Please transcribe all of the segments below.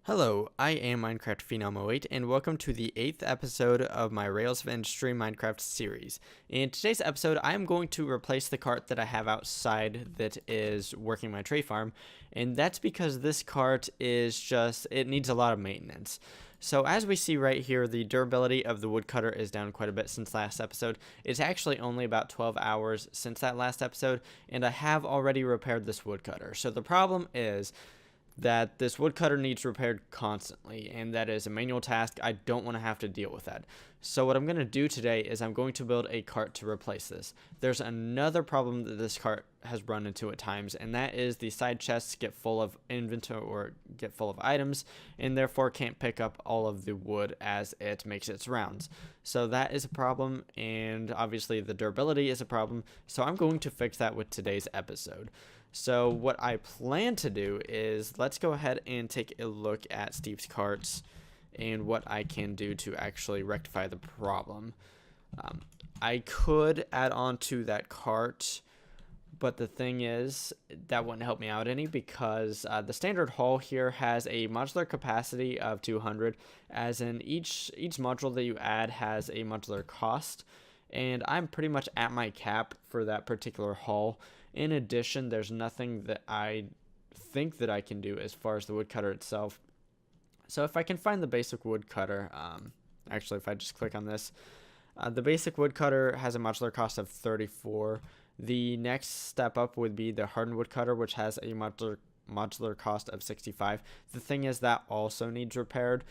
Hello, I am Minecraft Phenom 08 and welcome to the 8th episode of my Rails of Industry Minecraft series. In today's episode, I am going to replace the cart that I have outside that is working my tree farm, and that's because this cart it needs a lot of maintenance. So as we see right here, the durability of the woodcutter is down quite a bit since last episode. It's actually only about 12 hours since that last episode, and I have already repaired this woodcutter. So the problem is that this woodcutter needs repaired constantly, and that is a manual task. I don't want to have to deal with that. So what I'm going to do today is I'm going to build a cart to replace this. There's another problem that this cart has run into at times, and that is the side chests get full of inventory or get full of items, and therefore can't pick up all of the wood as it makes its rounds. So that is a problem, and obviously the durability is a problem. So I'm going to fix that with today's episode. So what I plan to do is let's go ahead and take a look at Steve's carts and what I can do to actually rectify the problem. I could add on to that cart, but the thing is that wouldn't help me out any because the standard hull here has a modular capacity of 200, as in each module that you add has a modular cost, and I'm pretty much at my cap for that particular hull. In addition, there's nothing that I think that I can do as far as the woodcutter itself. So if I can find the basic woodcutter, actually if I just click on this, the basic woodcutter has a modular cost of 34. The next step up would be the hardened woodcutter, which has a modular cost of 65. The thing is that also needs repaired.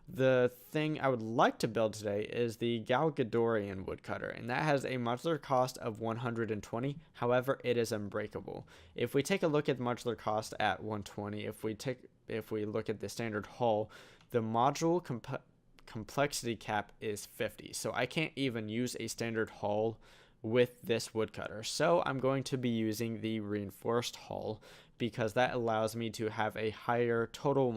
The thing I would like to build today is the Galgadorian woodcutter, and that has a modular cost of 120. However, it is unbreakable. If we take a look at the modular cost at 120, if we look at the standard hull, the module complexity cap is 50. So I can't even use a standard hull with this woodcutter. So I'm going to be using the reinforced hull, because that allows me to have a higher total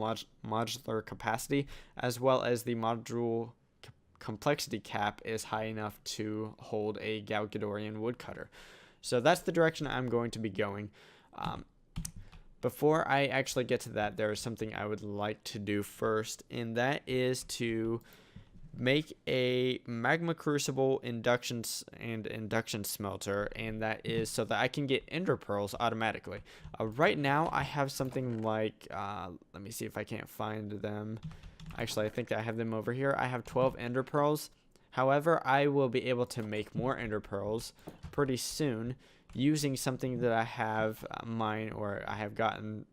modular capacity, as well as the module complexity cap is high enough to hold a Galgadorian woodcutter. So that's the direction I'm going to be going. Before I actually get to that, there is something I would like to do first, and that is to make a Magma Crucible Induction Smelter, and that is so that I can get ender pearls automatically. Right now I have something like let me see if I can't find them. Actually, I think I have them over here. I have 12 ender pearls. However, I will be able to make more ender pearls pretty soon using something that I have I have gotten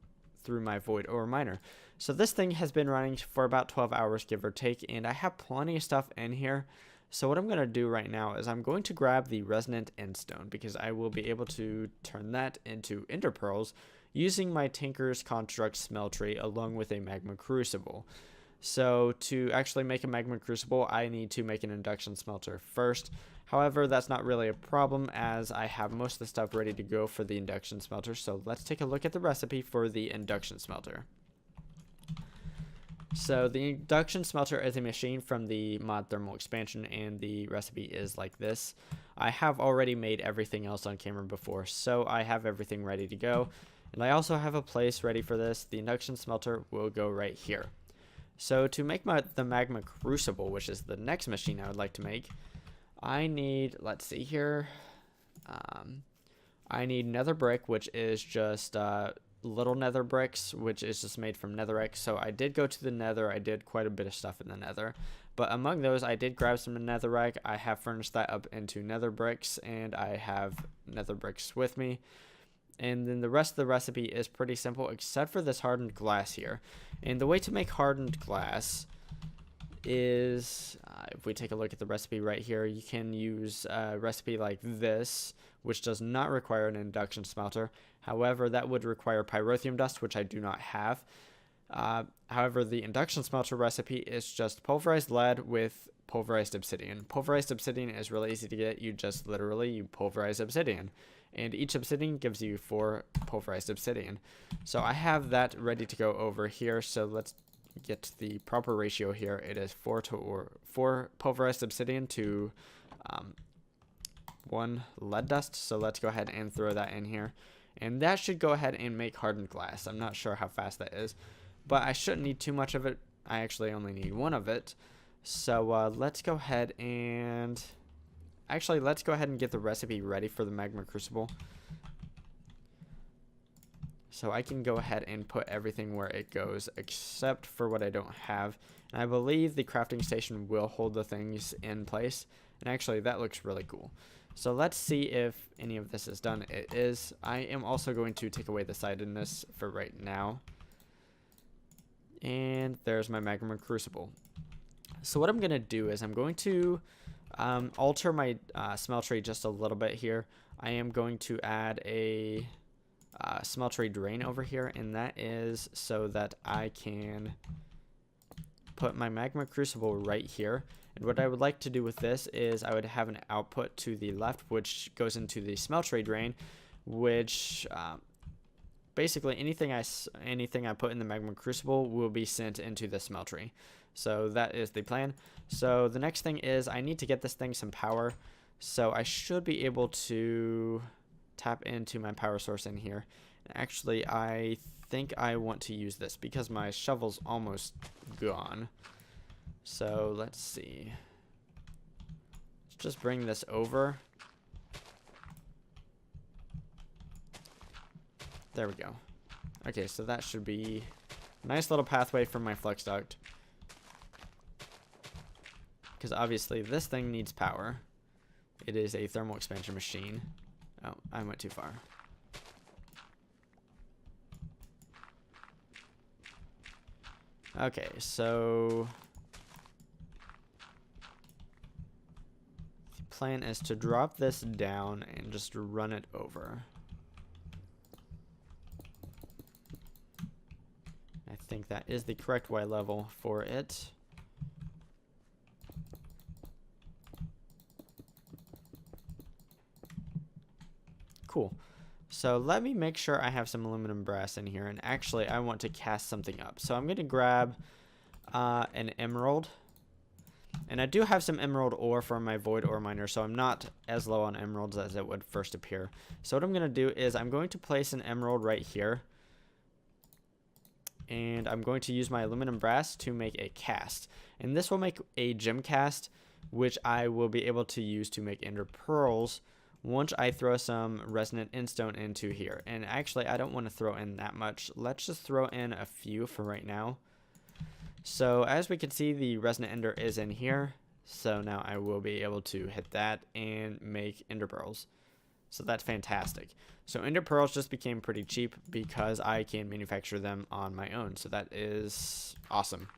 through my void ore miner. So this thing has been running for about 12 hours, give or take, and I have plenty of stuff in here. So what I'm going to do right now is I'm going to grab the resonant endstone, because I will be able to turn that into ender pearls using my Tinker's Construct Smeltery along with a Magma Crucible. So to actually make a Magma Crucible, I need to make an Induction Smelter first. However, that's not really a problem, as I have most of the stuff ready to go for the Induction Smelter. So let's take a look at the recipe for the Induction Smelter. So the Induction Smelter is a machine from the mod thermal expansion, and the recipe is like this. I have already made everything else on camera before, so I have everything ready to go. And I also have a place ready for this. The Induction Smelter will go right here. So to make the Magma Crucible, which is the next machine I would like to make, I need, let's see here, I need nether brick, which is just little nether bricks, which is just made from netherite. So I did go to the nether. I did quite a bit of stuff in the nether, but among those I did grab some netherite. I have furnished that up into nether bricks, and I have nether bricks with me. And then the rest of the recipe is pretty simple, except for this hardened glass here. And the way to make hardened glass is, if we take a look at the recipe right here, you can use a recipe like this, which does not require an induction smelter. However, that would require pyrotheum dust, which I do not have. However, the induction smelter recipe is just pulverized lead with pulverized obsidian. Pulverized obsidian is really easy to get. You just literally pulverize obsidian, and each obsidian gives you 4 pulverized obsidian. So I have that ready to go over here. So let's get the proper ratio here. It is 4 pulverized obsidian to 1 lead dust. So let's go ahead and throw that in here, and that should go ahead and make hardened glass. I'm not sure how fast that is, but I shouldn't need too much of it. I actually only need one of it. So let's go ahead and get the recipe ready for the Magma Crucible. So I can go ahead and put everything where it goes, except for what I don't have. And I believe the crafting station will hold the things in place. And actually, that looks really cool. So let's see if any of this is done. It is. I am also going to take away the sidedness for right now. And there's my Magma Crucible. So what I'm going to do is I'm going to alter my smeltery just a little bit here. I am going to add a smeltery drain over here, and that is so that I can put my Magma Crucible right here. And what I would like to do with this is I would have an output to the left, which goes into the smeltery drain, which basically anything I put in the Magma Crucible will be sent into the smeltery. So that is the plan. So the next thing is I need to get this thing some power. So I should be able to tap into my power source in here. Actually, I think I want to use this because my shovel's almost gone. So let's see. Let's just bring this over. There we go. Okay, so that should be a nice little pathway from my flux duct. Because obviously this thing needs power. It is a thermal expansion machine. Oh, I went too far. Okay, so the plan is to drop this down and just run it over. I think that is the correct Y level for it. Cool. So let me make sure I have some aluminum brass in here, and actually I want to cast something up. So I'm going to grab an emerald, and I do have some emerald ore from my void ore miner, so I'm not as low on emeralds as it would first appear. So what I'm going to do is I'm going to place an emerald right here, and I'm going to use my aluminum brass to make a cast, and this will make a gem cast, which I will be able to use to make ender pearls once I throw some resonant endstone into here. And actually, I don't want to throw in that much. Let's just throw in a few for right now. So as we can see, the resonant ender is in here. So now I will be able to hit that and make ender pearls. So that's fantastic. So ender pearls just became pretty cheap because I can manufacture them on my own. So that is awesome.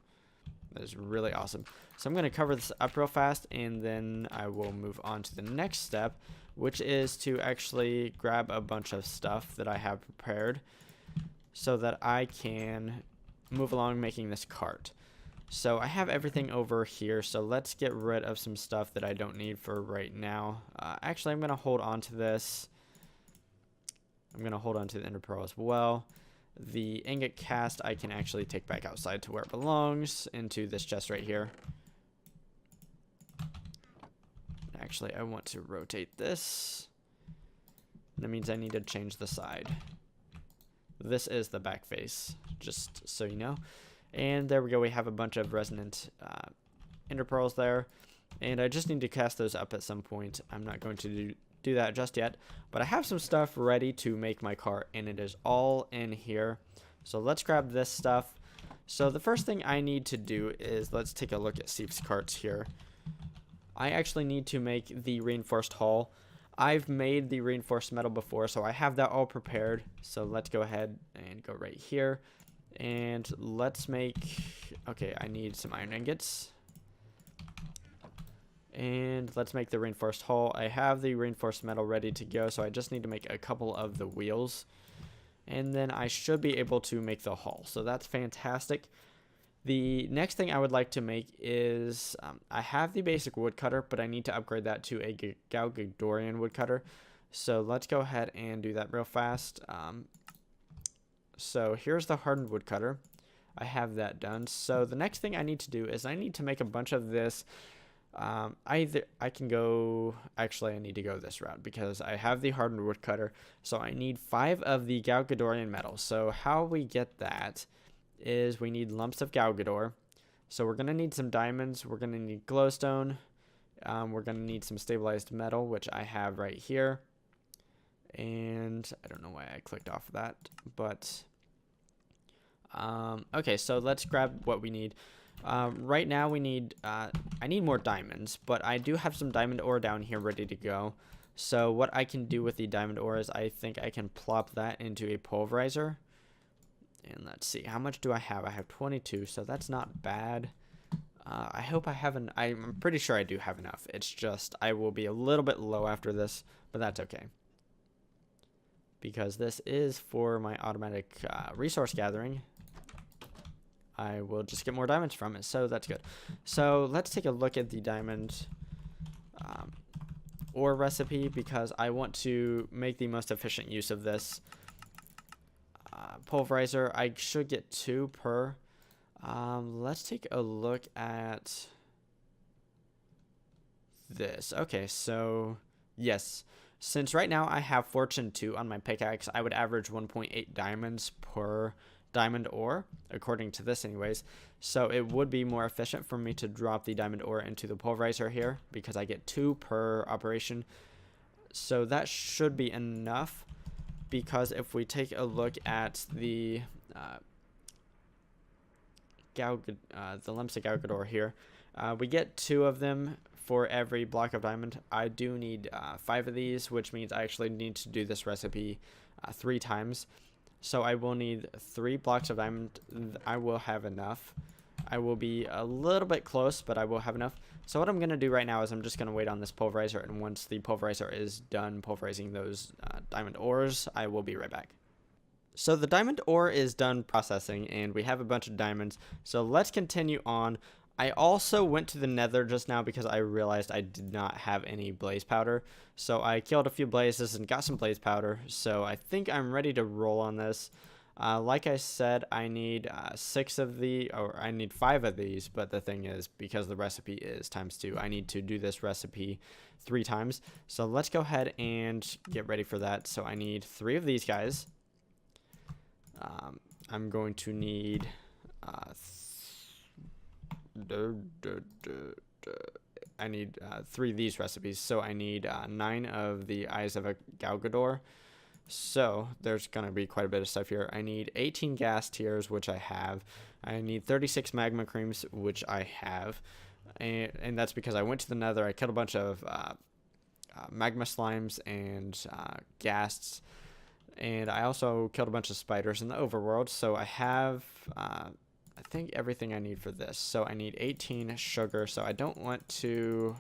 That is really awesome. So I'm going to cover this up real fast, and then I will move on to the next step, which is to actually grab a bunch of stuff that I have prepared so that I can move along making this cart. So I have everything over here, so let's get rid of some stuff that I don't need for right now. Actually, I'm going to hold on to this. I'm going to hold on to the ender pearl as well. The ingot cast I can actually take back outside to where it belongs, into this chest right here. Actually, I want to rotate this. That means I need to change the side. This is the back face, just so you know. And there we go. We have a bunch of resonant ender pearls there. And I just need to cast those up at some point. I'm not going to do that just yet. But I have some stuff ready to make my cart, and it is all in here. So let's grab this stuff. So the first thing I need to do is, let's take a look at Steve's carts here. I actually need to make the reinforced hull. I've made the reinforced metal before, so I have that all prepared. So let's go ahead and go right here. And let's make, okay, I need some iron ingots. And let's make the reinforced hull. I have the reinforced metal ready to go, so I just need to make a couple of the wheels. And then I should be able to make the hull. So that's fantastic. The next thing I would like to make is, I have the basic woodcutter, but I need to upgrade that to a Galgadorian woodcutter. So let's go ahead and do that real fast. So here's the hardened woodcutter. I have that done. So the next thing I need to do is I need to make a bunch of this. I can go, actually I need to go this route because I have the hardened woodcutter. So I need 5 of the Galgadorian metal. So how we get that is we need lumps of Galgador. So we're going to need some diamonds. We're going to need glowstone. We're going to need some stabilized metal, which I have right here. And I don't know why I clicked off of that, but okay, so let's grab what we need. Right now we need, I need more diamonds, but I do have some diamond ore down here ready to go. So what I can do with the diamond ore is I think I can plop that into a pulverizer. And let's see, how much do I have? I have 22, so that's not bad. I hope I have I'm pretty sure I do have enough. It's just I will be a little bit low after this, but that's okay. Because this is for my automatic resource gathering. I will just get more diamonds from it, so that's good. So let's take a look at the diamond ore recipe, because I want to make the most efficient use of this pulverizer. I should get 2 per. Let's take a look at this. Okay, so yes, since right now I have Fortune 2 on my pickaxe, I would average 1.8 diamonds per diamond ore, according to this anyways. So it would be more efficient for me to drop the diamond ore into the pulverizer here, because I get 2 per operation. So that should be enough, because if we take a look at the lumps of Galgador here, we get 2 of them for every block of diamond. I do need 5 of these, which means I actually need to do this recipe 3 times. So I will need 3 blocks of diamond. I will have enough. I will be a little bit close, but I will have enough. So what I'm going to do right now is I'm just going to wait on this pulverizer, and once the pulverizer is done pulverizing those diamond ores, I will be right back. So the diamond ore is done processing, and we have a bunch of diamonds. So let's continue on. I also went to the nether just now because I realized I did not have any blaze powder. So I killed a few blazes and got some blaze powder. So I think I'm ready to roll on this. Like I said, I need 5 of these, but the thing is, because the recipe is ×2, I need to do this recipe 3 times. So let's go ahead and get ready for that. So I need 3 of these guys. I'm going to need I need 3 of these recipes. So I need 9 of the Eyes of a Galgador. So there's going to be quite a bit of stuff here. I need 18 gas tiers, which I have. I need 36 magma creams, which I have. And that's because I went to the nether. I killed a bunch of magma slimes and ghasts. And I also killed a bunch of spiders in the overworld. So I have, I think, everything I need for this. So I need 18 sugar. So I don't want to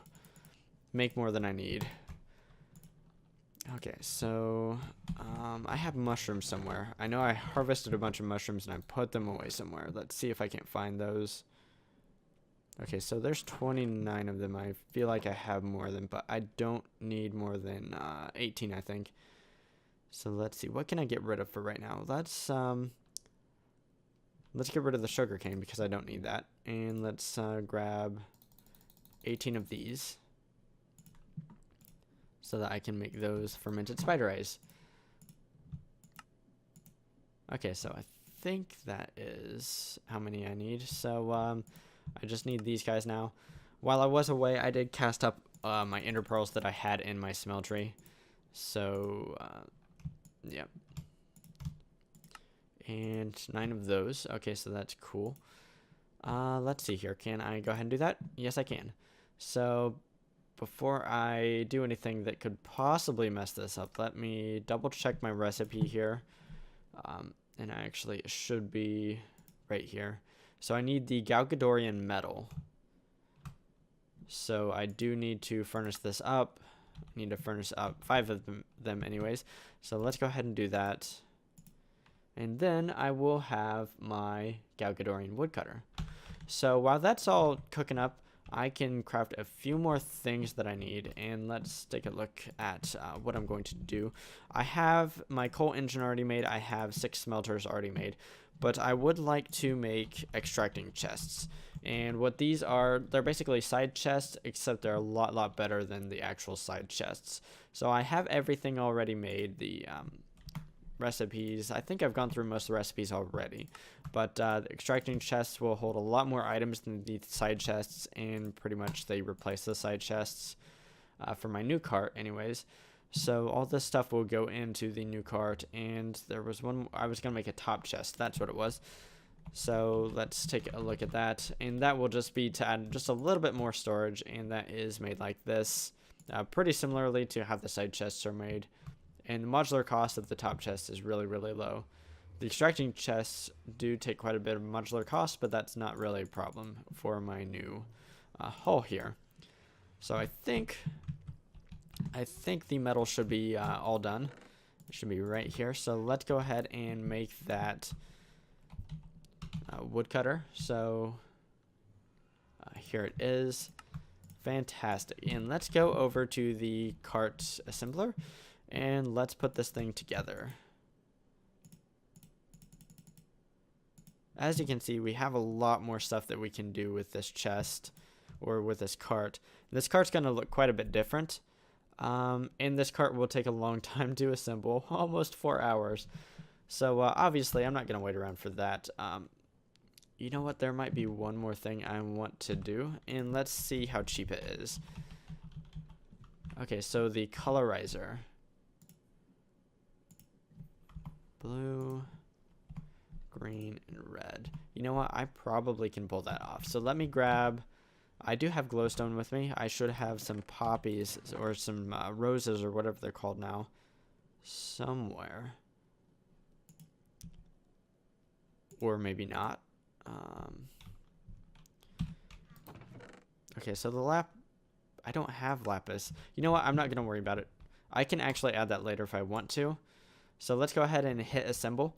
make more than I need. Okay, so I have mushrooms somewhere. I know I harvested a bunch of mushrooms and I put them away somewhere. Let's see if I can't find those. Okay, so there's 29 of them. I feel like I have more of them, but I don't need more than 18, I think. So let's see. What can I get rid of for right now? Let's get rid of the sugar cane because I don't need that. And let's grab 18 of these, so that I can make those fermented spider eyes. Okay, so I think that is how many I need. So I just need these guys now. While I was away, I did cast up my ender pearls that I had in my smeltery. So, yeah. And 9 of those. Okay, so that's cool. Let's see here. Can I go ahead and do that? Yes, I can. So before I do anything that could possibly mess this up, let me double check my recipe here. And actually it should be right here. So I need the Galgadorian metal. So I do need to furnace this up. I need to furnace up 5 of them anyways. So let's go ahead and do that. And then I will have my Galgadorian woodcutter. So while that's all cooking up, I can craft a few more things that I need, and let's take a look at what I'm going to do. I have my coal engine already made. I have 6 smelters already made, but I would like to make extracting chests. And what these are, they're basically side chests, except they're a lot better than the actual side chests. So I have everything already made. recipes. I think I've gone through most of the recipes already, but the extracting chests will hold a lot more items than the side chests, and pretty much they replace the side chests for my new cart anyways. So all this stuff will go into the new cart, and there was one I was gonna make a top chest. That's what it was. So let's take a look at that, and that will just be to add just a little bit more storage, and that is made like this, pretty similarly to how the side chests are made. And the modular cost of the top chest is really, really low. The extracting chests do take quite a bit of modular cost, but that's not really a problem for my new hull here. So I think the metal should be all done. It should be right here. So let's go ahead and make that woodcutter. So here it is. Fantastic. And let's go over to the cart assembler and let's put this thing together. As you can see, we have a lot more stuff that we can do with this chest or with this cart. This cart's going to look quite a bit different. And this cart will take a long time to assemble, almost 4 hours. So obviously I'm not going to wait around for that. You know what, there might be one more thing I want to do, and let's see how cheap it is. Okay, so the colorizer. Blue, green, and red. You know what, I probably can pull that off. So let me grab, I do have glowstone with me. I should have some poppies or some roses or whatever they're called now somewhere. Or maybe not. Okay, so I don't have lapis. You know what? I'm not going to worry about it. I can actually add that later if I want to. So let's go ahead and hit assemble.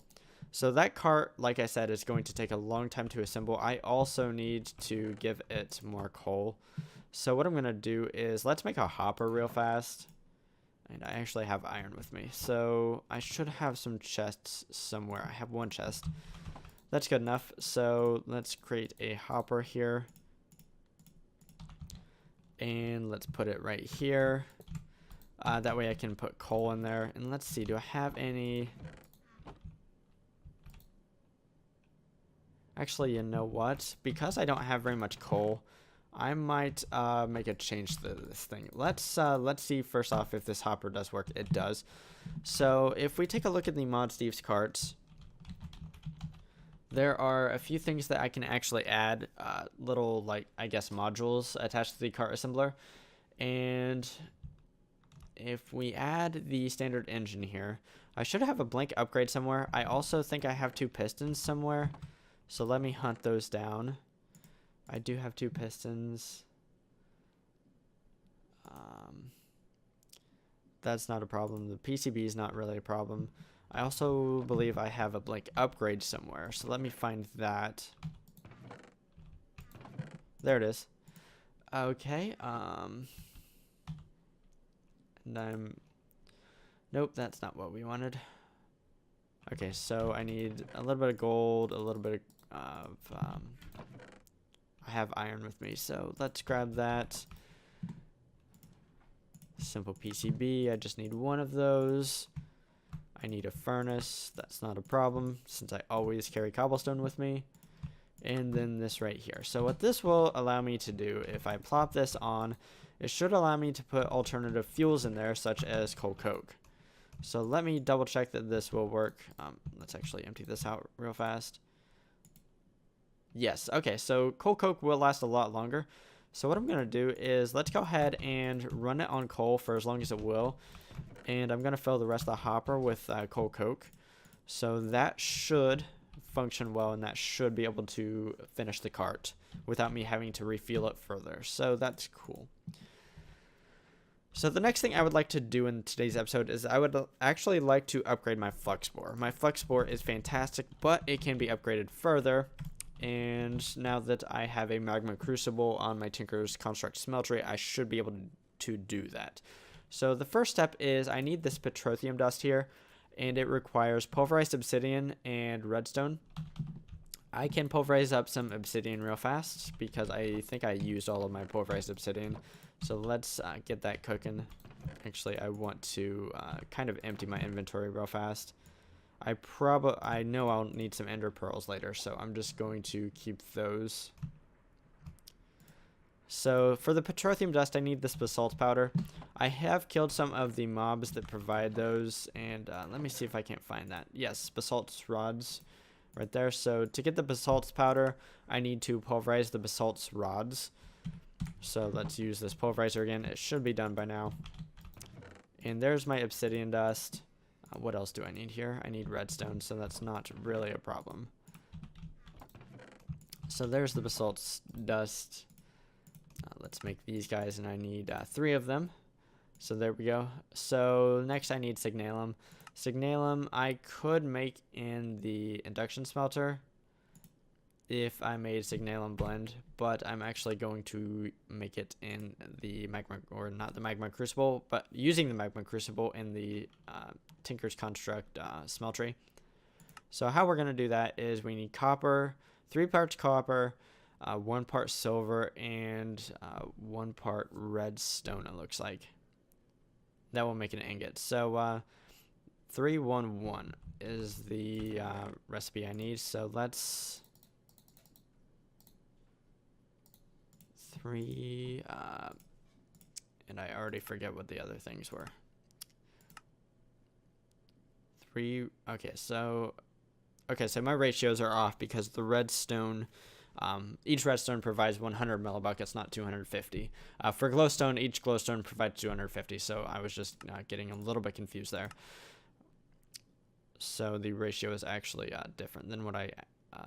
So that cart, like I said, is going to take a long time to assemble. I also need to give it more coal. So what I'm going to do is let's make a hopper real fast. And I actually have iron with me. So I should have some chests somewhere. I have one chest. That's good enough. So let's create a hopper here. And let's put it right here. That way I can put coal in there. And let's see, do I have any? Actually, you know what? Because I don't have very much coal, I might make a change to this thing. Let's see first off if this hopper does work. It does. So if we take a look at the Mod Steve's carts, there are a few things that I can actually add, little, like, I guess, modules attached to the cart assembler. And if we add the standard engine here, I should have a blank upgrade somewhere. I also think I have 2 pistons somewhere. So let me hunt those down. I do have 2 pistons. That's not a problem. The PCB is not really a problem. I also believe I have a blank upgrade somewhere, so let me find that. There it is. Okay, and nope, that's not what we wanted. Okay, so I need a little bit of gold, a little bit of, I have iron with me, so let's grab that. Simple PCB, I just need one of those. I need a furnace. That's not a problem since I always carry cobblestone with me. And then this right here. So what this will allow me to do, if I plop this on, it should allow me to put alternative fuels in there, such as coal coke. So let me double check that this will work. Let's actually empty this out real fast. Yes, okay, so coal coke will last a lot longer. So what I'm going to do is let's go ahead and run it on coal for as long as it will. And I'm going to fill the rest of the hopper with coal coke. So that should function well, and that should be able to finish the cart without me having to refuel it further. So that's cool. So the next thing I would like to do in today's episode is I would actually like to upgrade my Fluxbore. My Fluxbore is fantastic, but it can be upgraded further. And now that I have a Magma Crucible on my Tinker's Construct Smeltery, I should be able to do that. So the first step is I need this petroleum dust here, and it requires pulverized obsidian and redstone. I can pulverize up some obsidian real fast because I think I used all of my pulverized obsidian. So let's get that cooking. Actually, I want to kind of empty my inventory real fast. I know I'll need some ender pearls later, so I'm just going to keep those. So for the petroleum dust, I need this basalt powder. I have killed some of the mobs that provide those, and let me see if I can't find that. Yes, basalt rods right there. So to get the basalt powder, I need to pulverize the basalt rods. So let's use this pulverizer again. It should be done by now. And there's my obsidian dust. What else do I need here? I need redstone, so that's not really a problem. So there's the basalt dust. Let's make these guys, and I need 3 of them. So there we go. So next I need signalum. Signalum I could make in the induction smelter if I made signalum blend, but I'm actually going to make it in the magma, or not the magma crucible, but using the magma crucible in the Tinker's Construct smeltery. So how we're going to do that is we need copper, 3 parts copper, 1 part silver, and 1 part redstone, it looks like. That will make an ingot. So 311 is the recipe I need. So let's 3 and I already forget what the other things were. 3. Okay, so my ratios are off because the redstone, each redstone provides 100 millibuckets, not 250. For glowstone, each glowstone provides 250, so I was just getting a little bit confused there. So the ratio is actually different than what I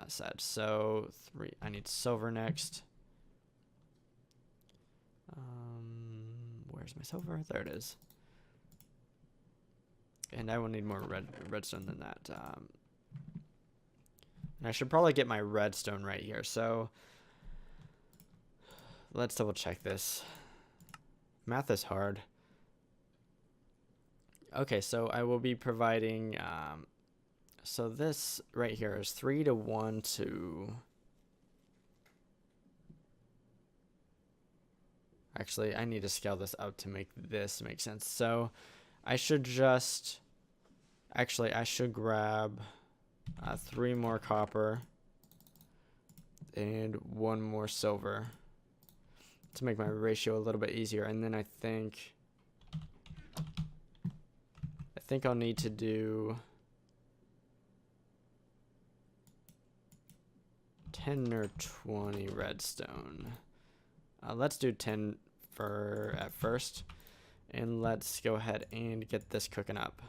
said. So 3. I need silver next. Where's my silver? There it is. And I will need more redstone than that. And I should probably get my redstone right here. So let's double check this. Math is hard. Okay, so I will be providing, so this right here is 3 to 1 to, actually I need to scale this up to make this make sense. So I should just, actually I should grab 3 more copper and 1 more silver to make my ratio a little bit easier. And then I think I'll need to do 10 or 20 redstone. Let's do 10 at first, and let's go ahead and get this cooking up.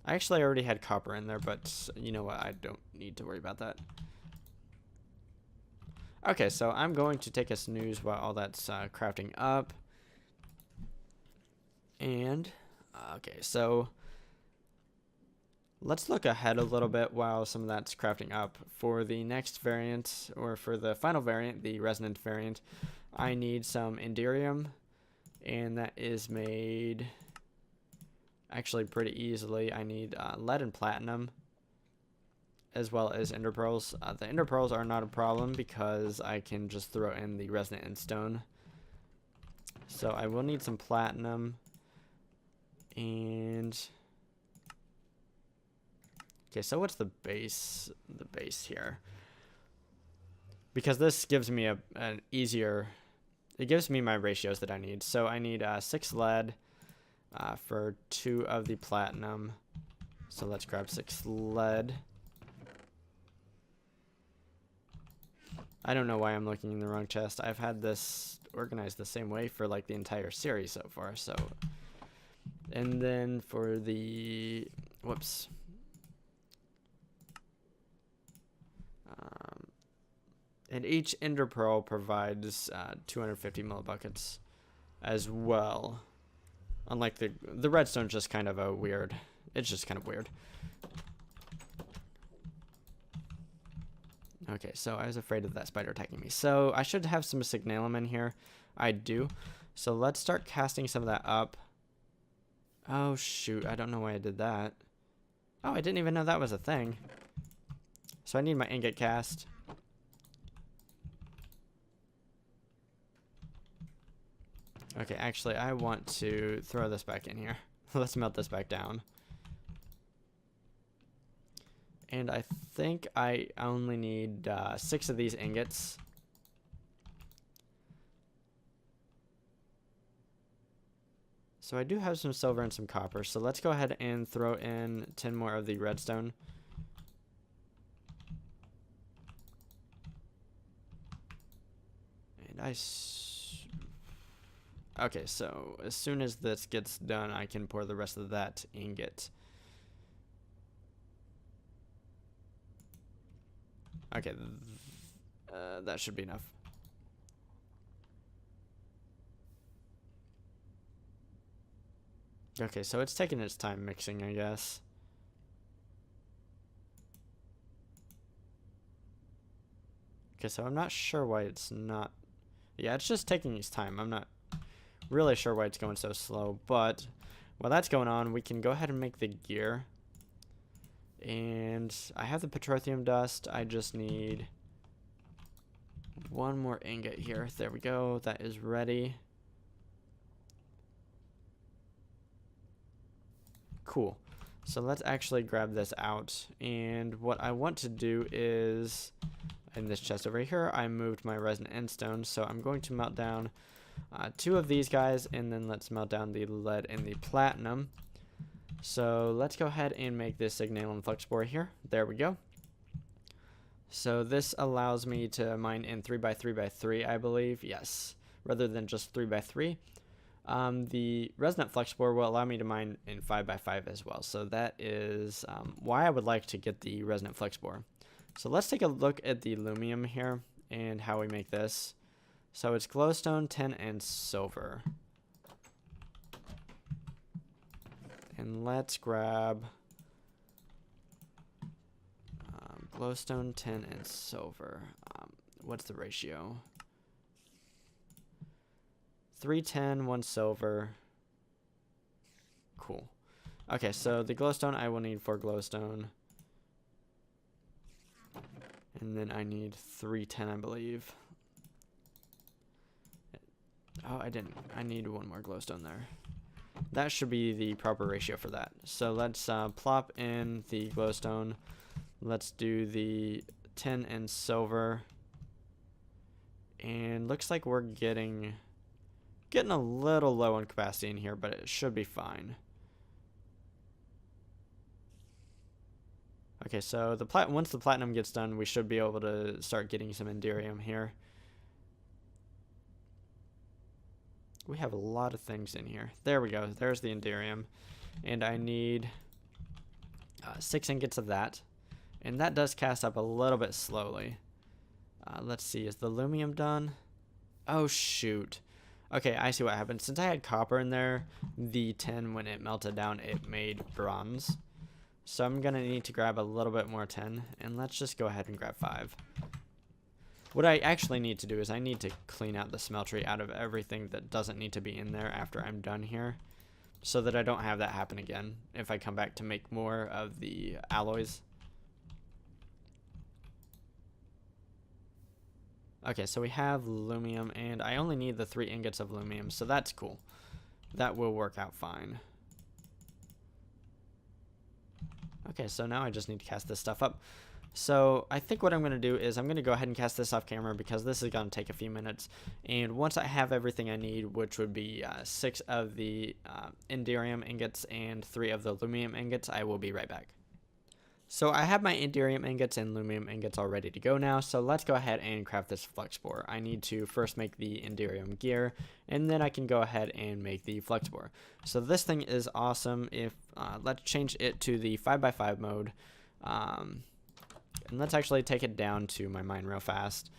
I actually already had copper in there, but you know what? I don't need to worry about that. Okay, so I'm going to take a snooze while all that's crafting up. And, okay, so let's look ahead a little bit while some of that's crafting up. For the next variant, or for the final variant, the resonant variant, I need some Inderium, and that is made actually pretty easily. I need lead and platinum, as well as ender pearls. The ender pearls are not a problem because I can just throw in the resonant and stone. So I will need some platinum, and okay, so what's the base? The base here, because this gives me an easier. It gives me my ratios that I need. So I need 6 lead for 2 of the platinum. So let's grab 6 lead. I don't know why I'm looking in the wrong chest. I've had this organized the same way for like the entire series so far. So, and then for the, whoops. And each ender pearl provides 250 millibuckets as well. Unlike the redstone's just kind of a weird. It's just kind of weird. Okay, so I was afraid of that spider attacking me. So I should have some signalum in here. I do. So let's start casting some of that up. Oh shoot, I don't know why I did that. Oh, I didn't even know that was a thing. So I need my ingot cast. Okay, actually, I want to throw this back in here. Let's melt this back down. And I think I only need 6 of these ingots. So I do have some silver and some copper. So let's go ahead and throw in 10 more of the redstone. And okay, so as soon as this gets done, I can pour the rest of that ingot. Okay, that should be enough. Okay, so it's taking its time mixing, I guess. Okay, so I'm not sure why it's not... Yeah, it's just taking its time. I'm not really sure why it's going so slow, but while that's going on, we can go ahead and make the gear. And I have the petroleum dust. I just need 1 more ingot here. There we go. That is ready. Cool. So let's actually grab this out. And what I want to do is, in this chest over here, I moved my resin end stone. So I'm going to melt down 2 of these guys, and then let's melt down the lead and the platinum. So let's go ahead and make this signal and Fluxbore here. There we go. So this allows me to mine in 3x3x3, I believe. Yes, rather than just 3x3. The resonant Fluxbore will allow me to mine in 5x5 as well. So that is why I would like to get the resonant Fluxbore. So let's take a look at the aluminum here and how we make this. So it's glowstone, tin, and silver. And let's grab glowstone, tin, and silver. What's the ratio? 3 tin, 1 silver. Cool. Okay, so the glowstone, I will need 4 glowstone. And then I need 3 tin, I believe. Oh, I didn't. I need 1 more glowstone there. That should be the proper ratio for that. So let's plop in the glowstone. Let's do the tin and silver. And looks like we're getting a little low on capacity in here, but it should be fine. Okay, so once the platinum gets done, we should be able to start getting some Enderium here. We have a lot of things in here. There we go. There's the Enderium. And I need 6 ingots of that. And that does cast up a little bit slowly. Let's see. Is the aluminum done? Oh, shoot. Okay, I see what happened. Since I had copper in there, the tin, when it melted down, it made bronze. So I'm going to need to grab a little bit more tin. And let's just go ahead and grab 5. What I actually need to do is I need to clean out the smeltery out of everything that doesn't need to be in there after I'm done here, so that I don't have that happen again if I come back to make more of the alloys. Okay, so we have aluminum, and I only need the 3 ingots of aluminum, so that's cool. That will work out fine. Okay, so now I just need to cast this stuff up. So I think what I'm going to do is I'm going to go ahead and cast this off camera because this is going to take a few minutes. And once I have everything I need, which would be 6 of the Enderium ingots and 3 of the aluminum ingots, I will be right back. So I have my Enderium ingots and aluminum ingots all ready to go now. So let's go ahead and craft this Fluxbore. I need to first make the Enderium gear, and then I can go ahead and make the Fluxbore. So this thing is awesome. If let's change it to the 5x5 mode. And let's actually take it down to my mine real fast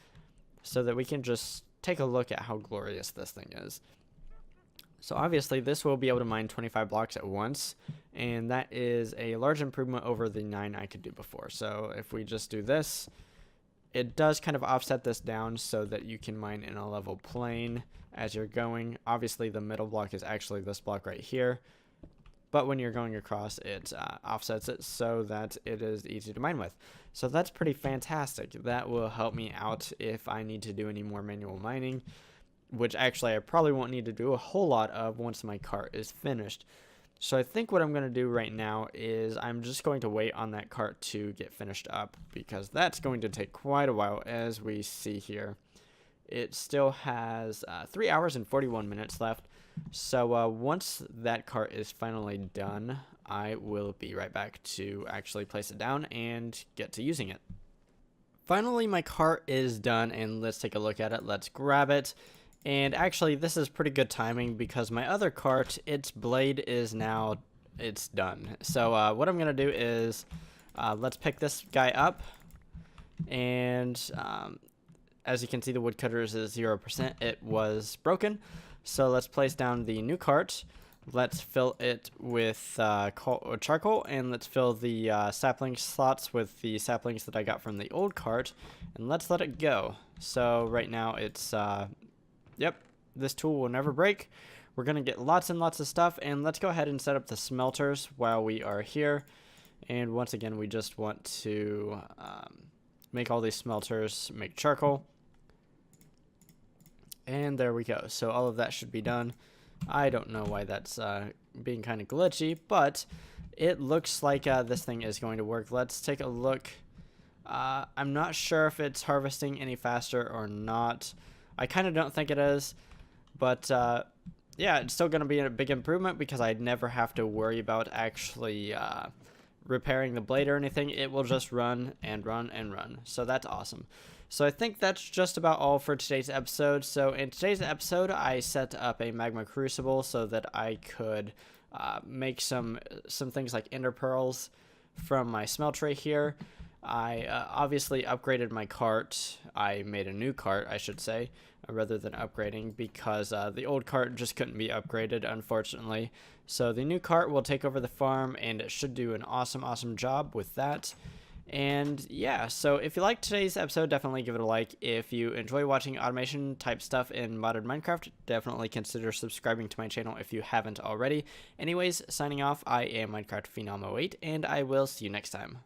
so that we can just take a look at how glorious this thing is. So obviously this will be able to mine 25 blocks at once, and that is a large improvement over the 9 I could do before. So if we just do this, it does kind of offset this down so that you can mine in a level plane as you're going. Obviously the middle block is actually this block right here, but when you're going across, it offsets it so that it is easy to mine with. So that's pretty fantastic. That will help me out if I need to do any more manual mining, which actually I probably won't need to do a whole lot of once my cart is finished. So I think what I'm going to do right now is I'm just going to wait on that cart to get finished up, because that's going to take quite a while. As we see here, it still has 3 hours and 41 minutes left. So once that cart is finally done, I will be right back to actually place it down and get to using it. Finally, my cart is done, and let's take a look at it. Let's grab it. And actually, this is pretty good timing because my other cart, its blade is now, it's done. So what I'm going to do is, let's pick this guy up. And as you can see, the woodcutter is 0%. It was broken. So let's place down the new cart. Let's fill it with charcoal, and let's fill the sapling slots with the saplings that I got from the old cart. And let's let it go. So right now it's... Yep, this tool will never break. We're going to get lots and lots of stuff, and let's go ahead and set up the smelters while we are here. And once again, we just want to make all these smelters, make charcoal. And there we go. So all of that should be done. I don't know why that's being kind of glitchy, but it looks like this thing is going to work. Let's take a look. I'm not sure if it's harvesting any faster or not. I kind of don't think it is, but yeah, it's still going to be a big improvement because I'd never have to worry about actually repairing the blade or anything. It will just run and run and run. So that's awesome. So I think that's just about all for today's episode. So in today's episode, I set up a Magma Crucible so that I could make some things like ender pearls from my smeltery here. I obviously upgraded my cart. I made a new cart, I should say, rather than upgrading, because the old cart just couldn't be upgraded, unfortunately. So the new cart will take over the farm, and it should do an awesome job with that. And yeah, so if you liked today's episode, definitely give it a like. If you enjoy watching automation type stuff in modded Minecraft, definitely consider subscribing to my channel if you haven't already. Anyways, signing off, I am Minecraft Phenom 08, and I will see you next time.